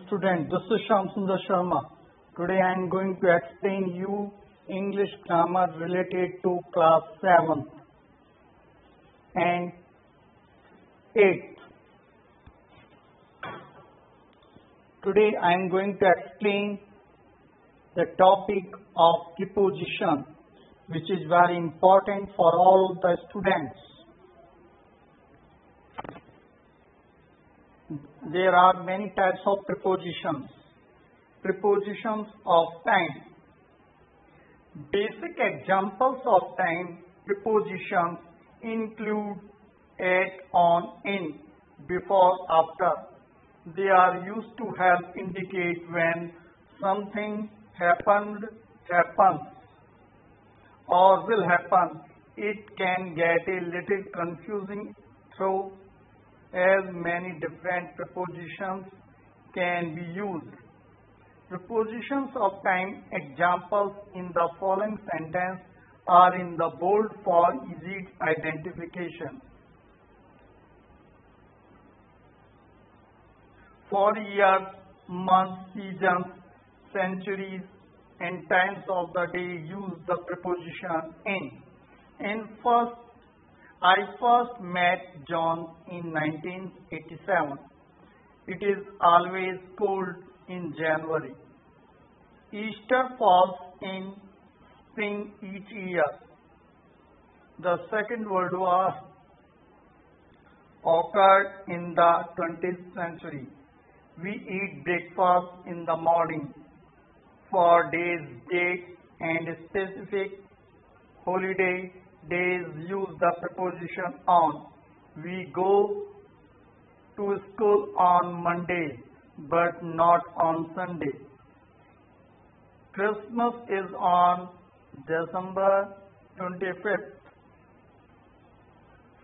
Student, this is Shyam Sundar Sharma. Today I am going to explain you English grammar related to class 7th and 8th. Today I am going to explain the topic of preposition, which is very important for all the students. There are many types of prepositions. Prepositions of time. Basic examples of time prepositions include at, on, in, before, after. They are used to help indicate when something happened, happens, or will happen. It can get a little confusing through as many different prepositions can be used. Prepositions of time examples in the following sentence are in the bold for easy identification. For years, months, seasons, centuries, and times of the day use the preposition in. I first met John in 1987. It is always cold in January. Easter falls in spring each year. The Second World War occurred in the 20th century. We eat breakfast in the morning. For days, date, and specific holiday days use the preposition on. We go to school on Monday, but not on Sunday. Christmas is on December 25th.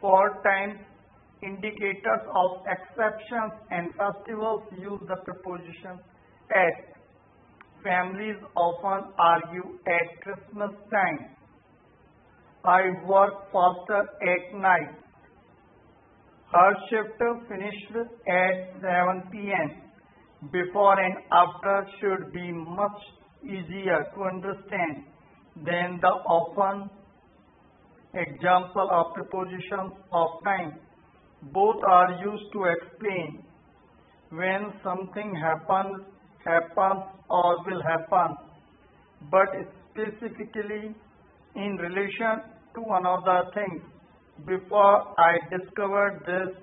For times, indicators of exceptions and festivals use the preposition at. Families often argue at Christmas time. I work faster at night. Her shift finished at 7 p.m. Before and after should be much easier to understand than the often example of prepositions of time. Both are used to explain when something happens or will happen, but specifically in relation to another thing. Before I discovered this,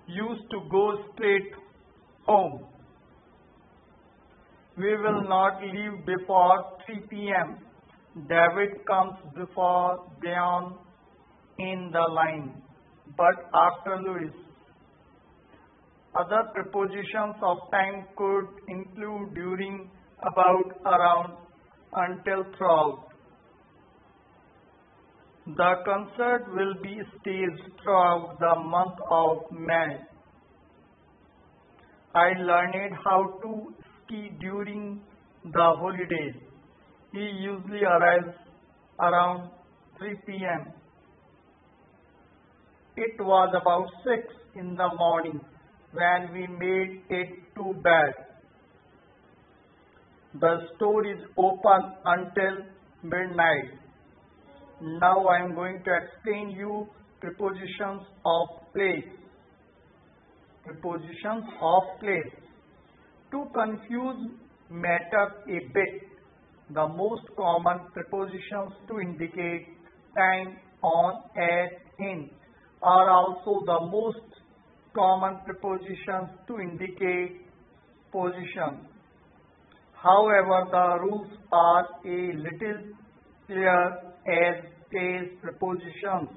used to go straight home. We will not leave before 3 p.m. David comes before Dion in the line, but after Louis. Other prepositions of time could include during, about, around, until, throughout. The concert will be staged throughout the month of May. I learned how to ski during the holidays. He usually arrives around 3 p.m. It was about 6 in the morning when we made it to bed. The store is open until midnight. Now I am going to explain you prepositions of place. Prepositions of place. To confuse matters a bit, the most common prepositions to indicate time, on, at, in are also the most common prepositions to indicate position. However, the rules are a little clearer as place prepositions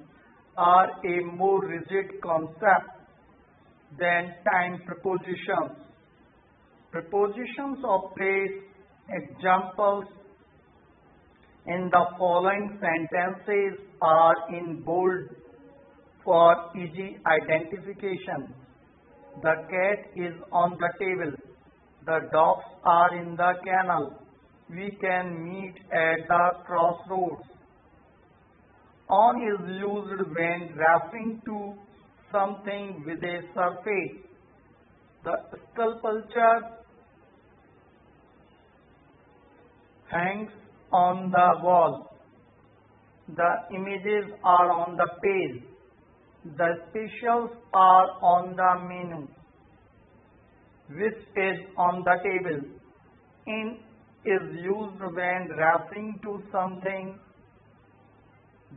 are a more rigid concept than time prepositions. Prepositions of place examples in the following sentences are in bold for easy identification. The cat is on the table. The dogs are in the kennel. We can meet at the crossroads. On is used when referring to something with a surface. The sculpture hangs on the wall. The images are on the page. The specials are on the menu. Which is on the table. In is used when referring to something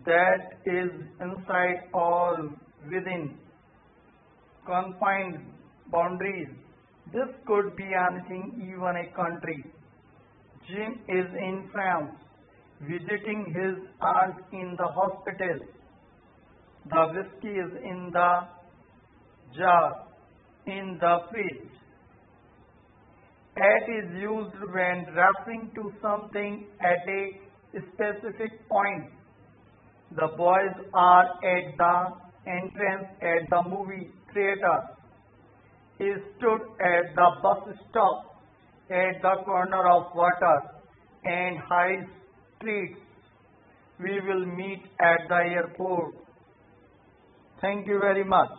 that is inside or within confined boundaries. This could be anything, even a country. Jim is in France, visiting his aunt in the hospital. The whiskey is in the jar, in the fridge. At is used when referring to something at a specific point. The boys are at the entrance at the movie theater. He stood at the bus stop at the corner of Water and High Streets. We will meet at the airport. Thank you very much.